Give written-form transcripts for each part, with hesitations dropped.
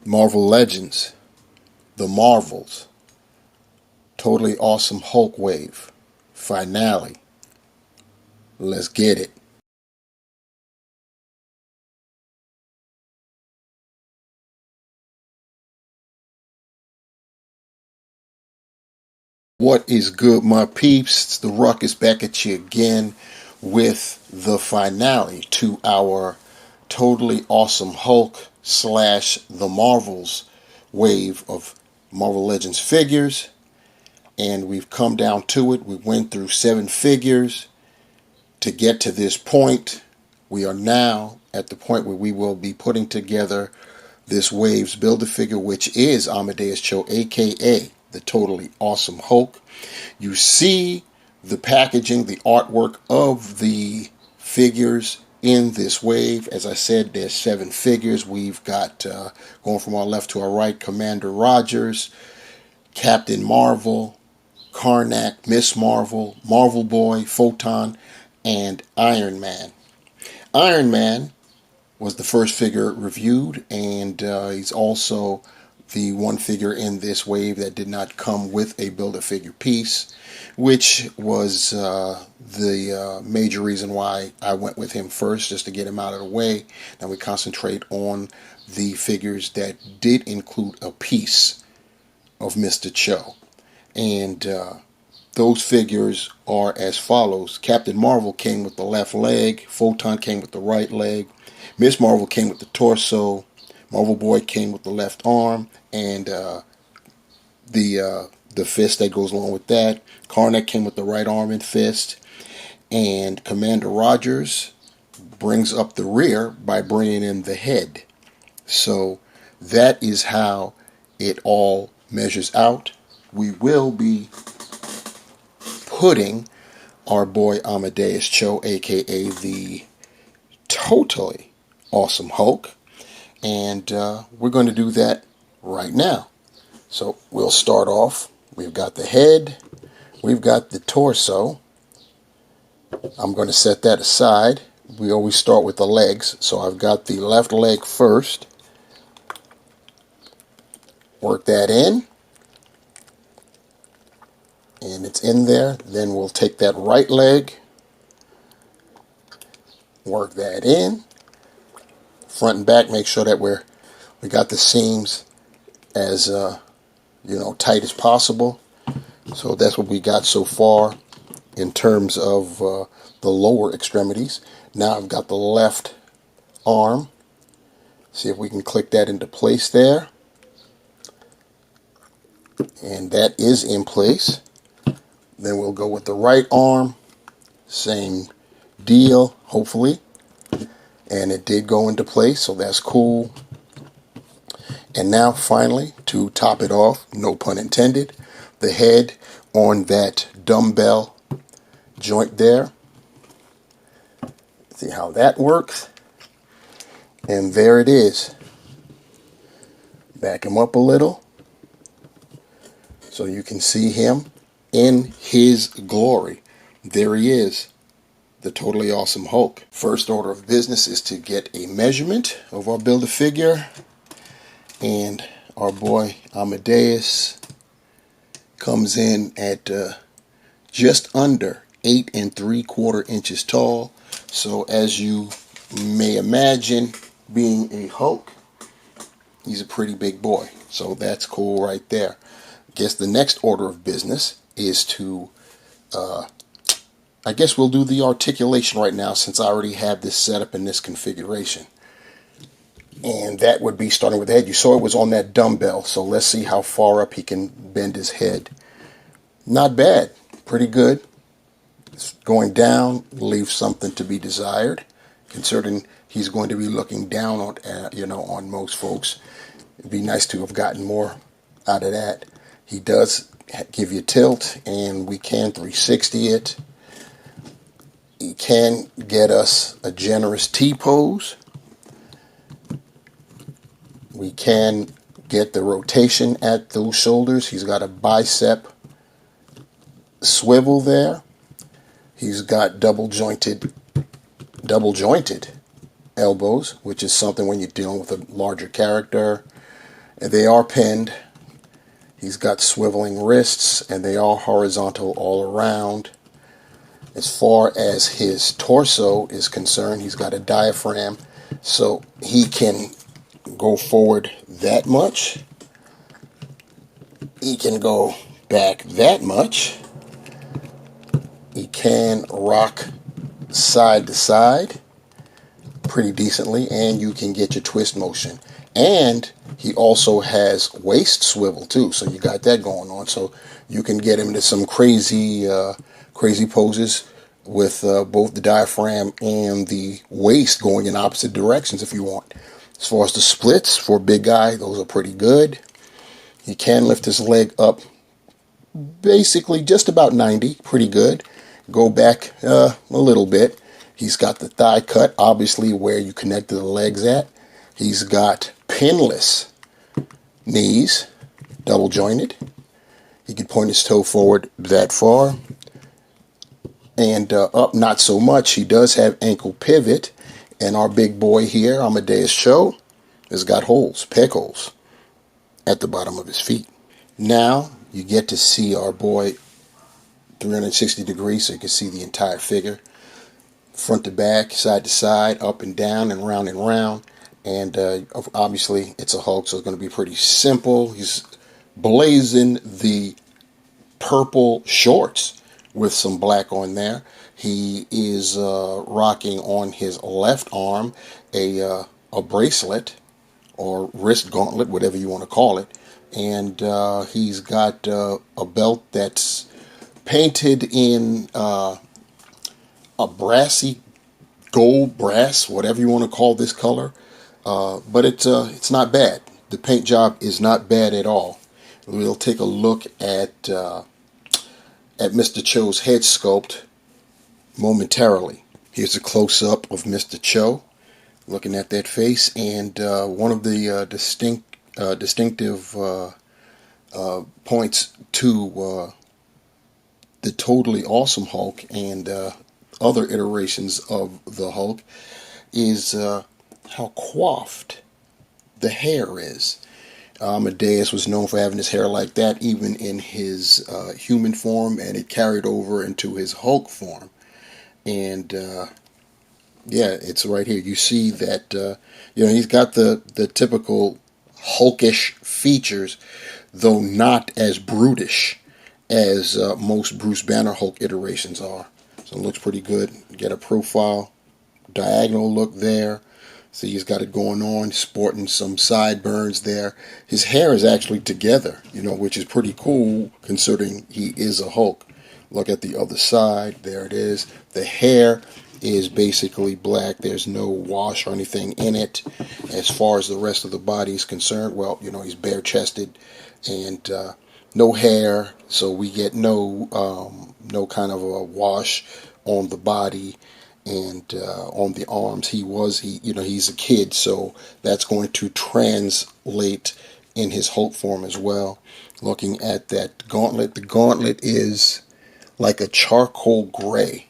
Marvel Legends, The Marvels, Totally Awesome Hulk Wave, Finale. Let's get it. What is good, my peeps? It's the Ruckus back at you again with the finale to our Totally Awesome Hulk slash The Marvels wave of Marvel Legends figures. And we've come down to it. We went through 7 figures to get to this point. We are now at the point where we will be putting together this wave's Build-A-Figure, which is Amadeus Cho, aka the Totally Awesome Hulk. You see the packaging, the artwork of the figures in this wave. As I said, there's 7 figures. We've got, going from our left to our right, Commander Rogers, Captain Marvel, Karnak, Miss Marvel, Marvel Boy, Photon, and Iron Man. Iron Man was the first figure reviewed, and he's also the one figure in this wave that did not come with a Build-A-Figure piece, which was the major reason why I went with him first, just to get him out of the way. Now we concentrate on the figures that did include a piece of Mr. Cho. And those figures are as follows. Captain Marvel came with the left leg, Photon came with the right leg, Miss Marvel came with the torso, Marvel Boy came with the left arm, and the fist that goes along with that. Karnak came with the right arm and fist, and Commander Rogers brings up the rear by bringing in the head. So that is how it all measures out. We will be putting our boy Amadeus Cho, aka the Totally Awesome Hulk, and we're going to do that right now. So we'll start off. We've got the head, we've got the torso. I'm going to set that aside. We always start with the legs, so I've got the left leg first. Work that in, and it's in there. Then we'll take that right leg, work that in, front and back. Make sure that we got the seams as tight as possible. So that's what we got so far in terms of the lower extremities. Now I've got the left arm. See if we can click that into place there. And that is in place. Then we'll go with the right arm. Same deal, hopefully. And it did go into place, so that's cool. And now finally, to top it off, no pun intended, the head on that dumbbell joint there. See how that works. And there it is. Back him up a little so you can see him in his glory. There he is, the Totally Awesome Hulk. First order of business is to get a measurement of our Build-A-Figure. And our boy Amadeus comes in at just under 8 3/4 inches tall. So as you may imagine, being a Hulk, he's a pretty big boy. So that's cool right there. I guess the next order of business is to, I guess we'll do the articulation right now, since I already have this set up in this configuration. And that would be starting with the head. You saw it was on that dumbbell, so let's see how far up he can bend his head. Not bad, pretty good. It's going down leaves something to be desired, considering he's going to be looking down on, on most folks. It'd be nice to have gotten more out of that. He does give you tilt, and we can 360 it. He can get us a generous T-pose. We can get the rotation at those shoulders. He's got a bicep swivel there. He's got double jointed elbows, which is something when you're dealing with a larger character. And they are pinned. He's got swiveling wrists, and they are horizontal all around. As far as his torso is concerned, he's got a diaphragm, so he can go forward that much. He can go back that much. He can rock side to side pretty decently, and you can get your twist motion. And he also has waist swivel too, so you got that going on. So you can get him into some crazy poses with both the diaphragm and the waist going in opposite directions if you want. As far as the splits for a big guy, those are pretty good. He can lift his leg up basically just about 90, pretty good. Go back a little bit. He's got the thigh cut, obviously where you connected the legs at. He's got pinless knees, double jointed. He can point his toe forward that far. And up not so much. He does have ankle pivot. And our big boy here, Amadeus Cho, has got holes, peg holes, at the bottom of his feet. Now you get to see our boy 360 degrees, so you can see the entire figure. Front to back, side to side, up and down, and round and round. And obviously it's a Hulk, so it's going to be pretty simple. He's blazing the purple shorts with some black on there. He is rocking on his left arm a bracelet or wrist gauntlet, whatever you want to call it. And he's got a belt that's painted in a brassy gold, brass, whatever you want to call this color. But it's not bad. The paint job is not bad at all. We'll take a look at Mr. Cho's head sculpt momentarily. Here's a close-up of Mr. Cho, looking at that face, and one of the distinctive points to the totally awesome Hulk and other iterations of the Hulk is how coiffed the hair is. Amadeus was known for having his hair like that even in his human form, and it carried over into his Hulk form. And yeah, it's right here. You see that he's got the typical Hulkish features, though not as brutish as most Bruce Banner Hulk iterations are. So it looks pretty good. Get a profile, diagonal look there. See, he's got it going on, sporting some sideburns there. His hair is actually together, which is pretty cool considering he is a Hulk. Look at the other side. There it is. The hair is basically black. There's no wash or anything in it. As far as the rest of the body is concerned, well, he's bare-chested and no hair, so we get no kind of a wash on the body and on the arms. He's a kid, so that's going to translate in his Hulk form as well. Looking at that gauntlet, the gauntlet is like a charcoal gray,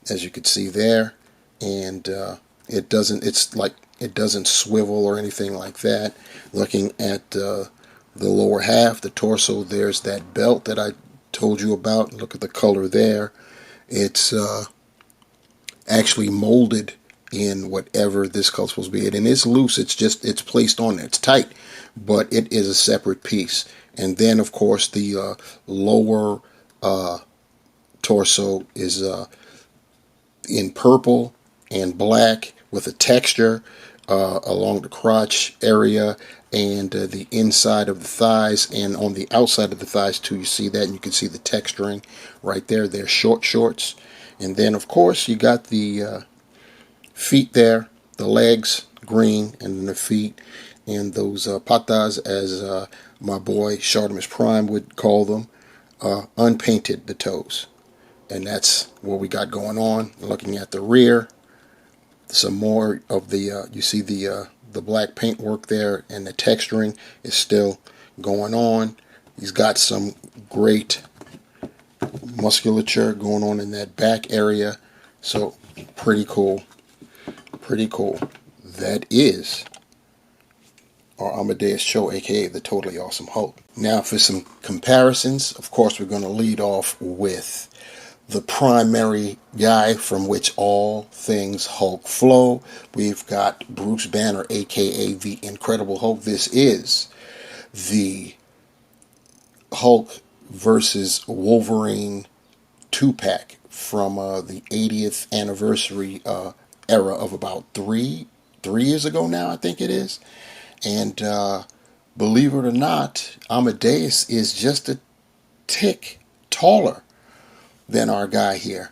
as you can see there, and it doesn't swivel or anything like that. Looking at the lower half, the torso, there's that belt that I told you about. Look at the color there. It's actually molded in whatever this color is supposed to be. And it's loose. It's placed on there. It's tight, but it is a separate piece. And then, of course, the lower torso is in purple and black with a texture along the crotch area and the inside of the thighs, and on the outside of the thighs too. You see that, and you can see the texturing right there. They're short shorts. And then, of course, you got the feet there, the legs green, and then the feet, and those patas, as my boy Shartimus Prime would call them, unpainted, the toes. And that's what we got going on. Looking at the rear, some more of the, you see the black paint work there, and the texturing is still going on. He's got some great musculature going on in that back area, so pretty cool. That is or Amadeus Cho, aka the Totally Awesome Hulk. Now, for some comparisons, of course, we're going to lead off with the primary guy from which all things Hulk flow. We've got Bruce Banner, aka the Incredible Hulk. This is the Hulk versus Wolverine 2-pack from the 80th anniversary era of about three years ago now, I think it is. And believe it or not, Amadeus is just a tick taller than our guy here.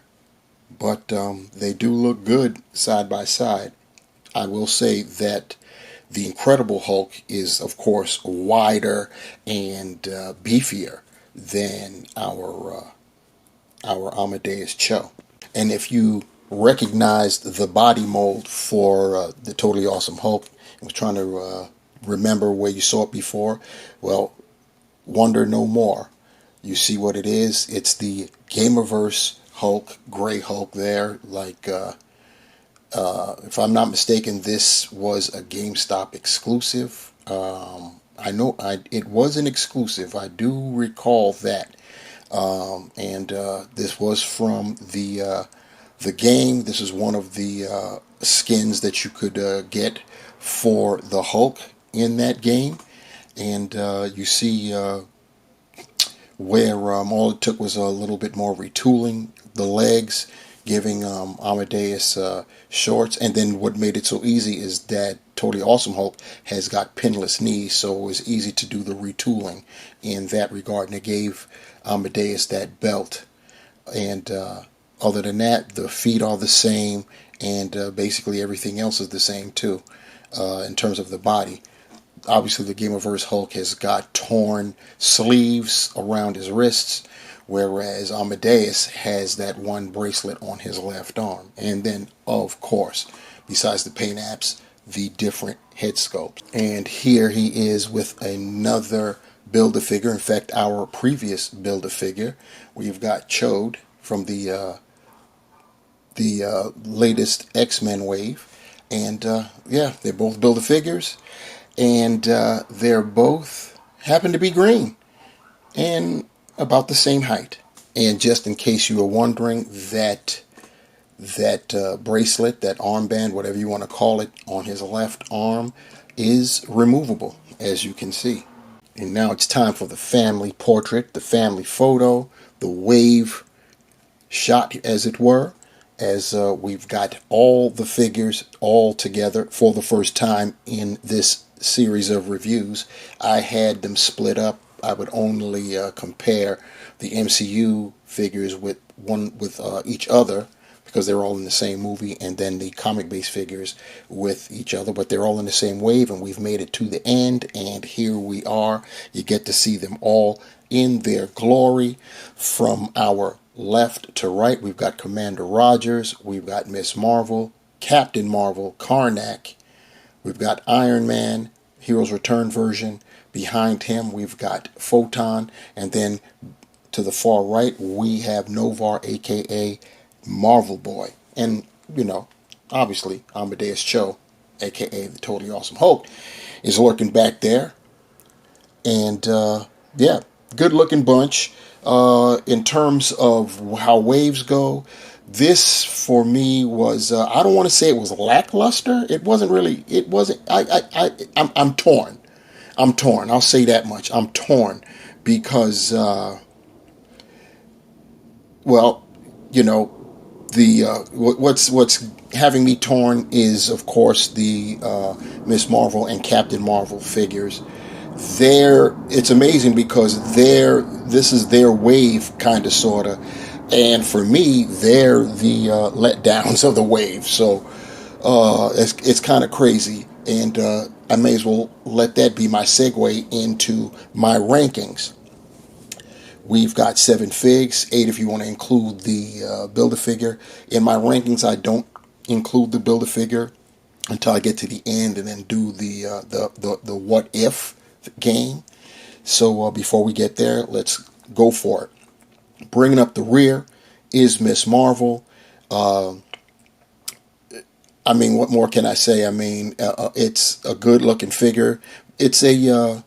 But they do look good side by side. I will say that the Incredible Hulk is, of course, wider and beefier than our Amadeus Cho. And if you recognized the body mold for the Totally Awesome Hulk, I was trying to remember where you saw it before, well, wonder no more. You see what it is. It's the Gamerverse Hulk, Gray Hulk there. Like, if I'm not mistaken, this was a GameStop exclusive. I know it was an exclusive. I do recall that. And this was from the game. This is one of the skins that you could get for the Hulk in that game. And you see where all it took was a little bit more retooling the legs, giving Amadeus shorts. And then what made it so easy is that Totally Awesome Hulk has got pinless knees, so it was easy to do the retooling in that regard. And it gave Amadeus that belt. And other than that, the feet are the same, and basically everything else is the same too in terms of the body. Obviously, the Gamerverse Hulk has got torn sleeves around his wrists, whereas Amadeus has that one bracelet on his left arm. And then, of course, besides the paint apps, the different head sculpts. And here he is with another Build-A-Figure. In fact, our previous Build-A-Figure, we've got Chode from the latest X-Men wave. And yeah, they're both Build-A-Figures. And they're both happen to be green and about the same height. And just in case you were wondering, that bracelet, that armband, whatever you want to call it, on his left arm is removable, as you can see. And now it's time for the family portrait, the family photo, the wave shot, as it were, as we've got all the figures all together for the first time in this series of reviews. I had them split up. I would only compare the MCU figures with each other, because they're all in the same movie, and then the comic-based figures with each other, but they're all in the same wave, and we've made it to the end, and here we are. You get to see them all in their glory. From our left to right, we've got Commander Rogers, we've got Miss Marvel, Captain Marvel, Karnak, we've got Iron Man, Heroes Return version. Behind him, we've got Photon, and then to the far right, we have Novar, aka Marvel Boy. And, you know, obviously, Amadeus Cho, aka the Totally Awesome Hulk, is lurking back there. And, yeah, good looking bunch. In terms of how waves go, this for me was, I don't want to say it was lackluster. It wasn't really, I'm torn. I'm torn. I'll say that much. I'm torn because, well, you know, the what's having me torn is, of course, the Miss Marvel and Captain Marvel figures. It's amazing because this is their wave, kind of, sort of, and for me, they're the letdowns of the wave. So it's kind of crazy, and I may as well let that be my segue into my rankings. We've got 7 figs, 8 if you want to include the Build-A-Figure. In my rankings, I don't include the Build-A-Figure until I get to the end and then do the what if game. So before we get there, let's go for it. Bringing up the rear is Miss Marvel. I mean, what more can I say? I mean, it's a good looking figure. it's a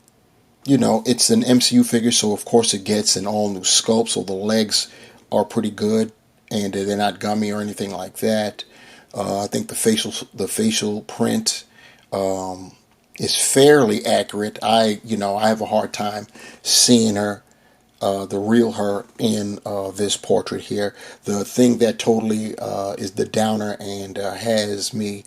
it's an MCU figure, so of course it gets an all new sculpt. So the legs are pretty good, and they're not gummy or anything like that. I think the facial print is fairly accurate. I have a hard time seeing her, the real her in this portrait here. The thing that totally is the downer and has me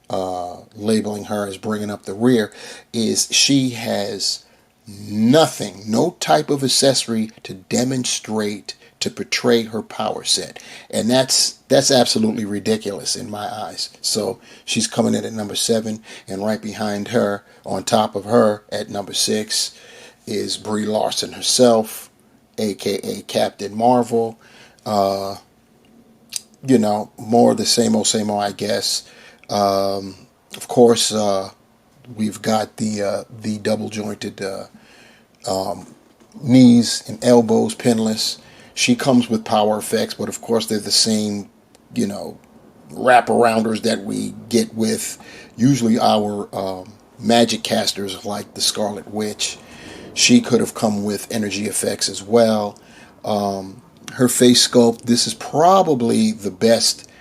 labeling her as bringing up the rear is she has nothing, no type of accessory to demonstrate, to portray her power set, and that's absolutely ridiculous in my eyes. So she's coming in at number 7, and right behind her, on top of her at number 6, is Brie Larson herself, aka Captain Marvel. More of the same old, I guess. Of course, we've got the double jointed knees and elbows, pinless. She comes with power effects, but of course they're the same, wraparounders that we get with usually our magic casters like the Scarlet Witch. She could have come with energy effects as well. Her face sculpt, this is probably the best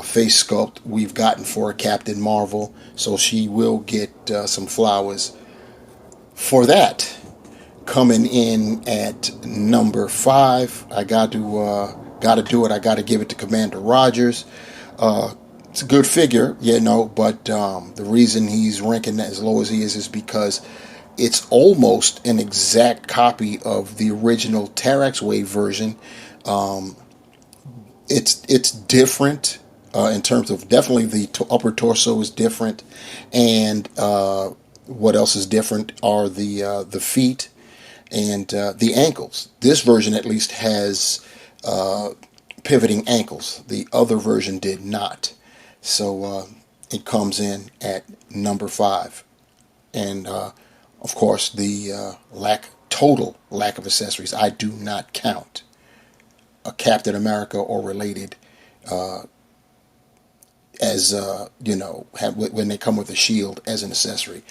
face sculpt we've gotten for a Captain Marvel, so she will get some flowers for that. Coming in at number 5, I got to do it. I got to give it to Commander Rogers. It's a good figure, but the reason he's ranking as low as he is because it's almost an exact copy of the original Tarax Wave version. It's different in terms of, definitely the upper torso is different, and what else is different are the feet and the ankles. This version at least has pivoting ankles. The other version did not. So it comes in at number 5. And of course, the total lack of accessories. I do not count a Captain America or related as when they come with a shield as an accessory.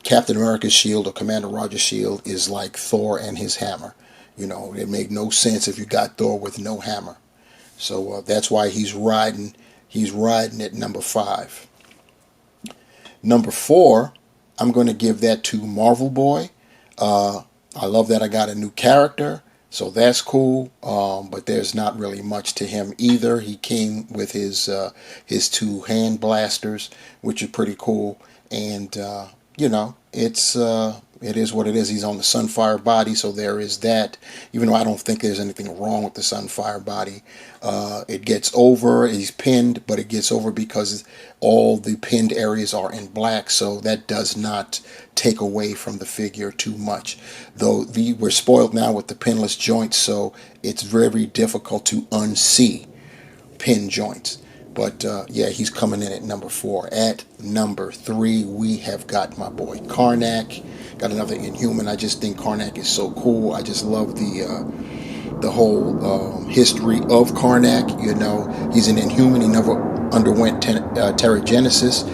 Captain America's shield or Commander Rogers' shield is like Thor and his hammer. It made no sense if you got Thor with no hammer. So that's why he's riding at number 5. Number 4, I'm going to give that to Marvel Boy. I love that I got a new character, so that's cool. But there's not really much to him either. He came with his 2 hand blasters, which are pretty cool. And it is what it is. He's on the Sunfire body, so there is that. Even though I don't think there's anything wrong with the Sunfire body, it gets over. He's pinned, but it gets over because all the pinned areas are in black, so that does not take away from the figure too much. Though we're spoiled now with the pinless joints, so it's very difficult to unsee pin joints. But he's coming in at number 4. At number 3, we have got my boy Karnak. Got another Inhuman. I just think Karnak is so cool. I just love the whole history of Karnak. He's an Inhuman. He never underwent Terrigenesis,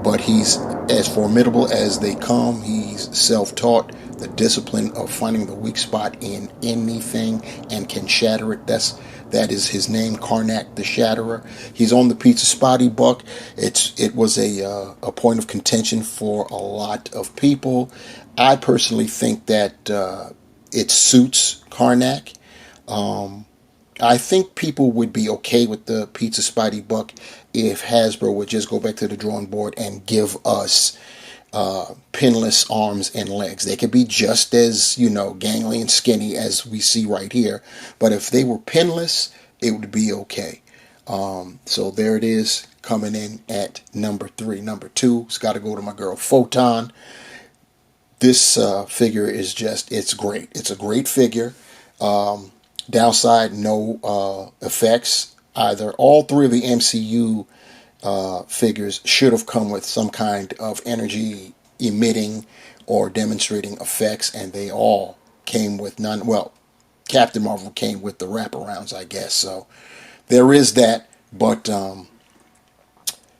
but he's as formidable as they come. He's self-taught. The discipline of finding the weak spot in anything and can shatter it. That is his name, Karnak the Shatterer. He's on the Pizza Spotty Buck. It was a point of contention for a lot of people. I personally think that it suits Karnak. I think people would be okay with the Pizza Spotty Buck if Hasbro would just go back to the drawing board and give us pinless arms and legs. They could be just as, gangly and skinny as we see right here. But if they were pinless, it would be okay. So there it is, coming in at number 3. Number 2, it's got to go to my girl Photon. This figure is it's great. It's a great figure. Downside, no effects either. All 3 of the MCU figures should have come with some kind of energy emitting or demonstrating effects, and they all came with none. Well, Captain Marvel came with the wraparounds, I guess. So there is that. But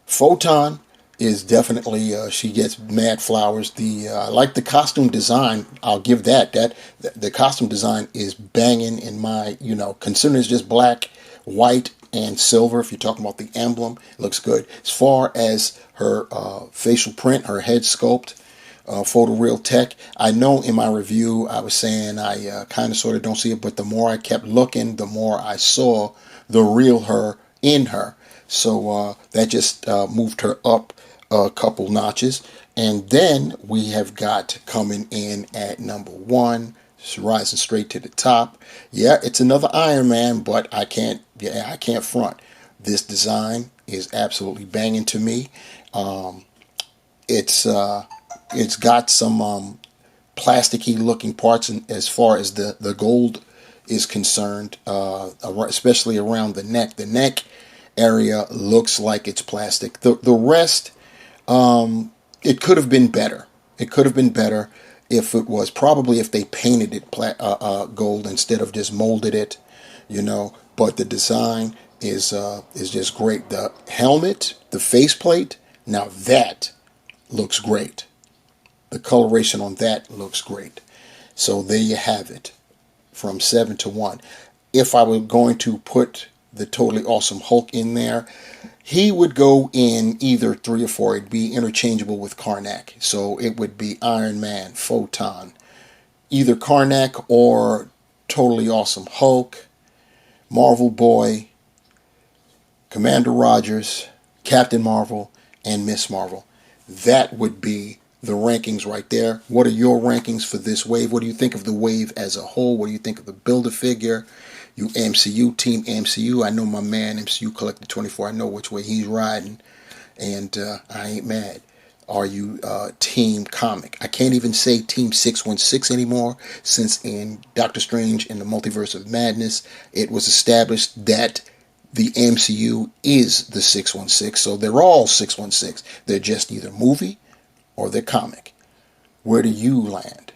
Photon, is definitely she gets mad flowers. The I like the costume design. I'll give that the costume design is banging in my, considering it's just black, white, and silver. If you're talking about the emblem, it looks good. As far as her facial print, her head sculpt, photoreal tech. I know in my review I was saying I kind of sort of don't see it, but the more I kept looking, the more I saw the real her in her. So that just moved her up a couple notches. And then we have got coming in at number one, just rising straight to the top. Yeah, it's another Iron Man, but I can't front. This design is absolutely banging to me. It's it's got some plasticky looking parts as far as the gold is concerned, especially around the neck. The neck area looks like it's plastic. The rest, it could have been better. It could have been better if it was, probably if they painted it gold instead of just molded it, But the design is just great. The helmet, the faceplate, now that looks great. The coloration on that looks great. So there you have it, from 7 to 1. If I were going to put the Totally Awesome Hulk in there, he would go in either 3 or 4. It'd be interchangeable with Karnak. So it would be Iron Man, Photon, either Karnak or Totally Awesome Hulk, Marvel Boy, Commander Rogers, Captain Marvel, and Miss Marvel. That would be the rankings right there. What are your rankings for this wave? What do you think of the wave as a whole? What do you think of the Build-A-Figure? You MCU, Team MCU. I know my man, MCU Collector 24. I know which way he's riding, and I ain't mad. Are you Team Comic? I can't even say Team 616 anymore, since in Doctor Strange in the Multiverse of Madness, it was established that the MCU is the 616, so they're all 616. They're just either movie or they're comic. Where do you land?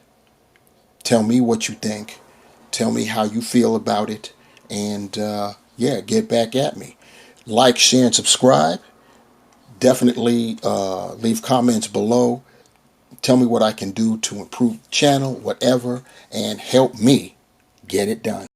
Tell me what you think. Tell me how you feel about it. And get back at me. Like, share, and subscribe. Definitely leave comments below. Tell me what I can do to improve the channel, whatever, and help me get it done.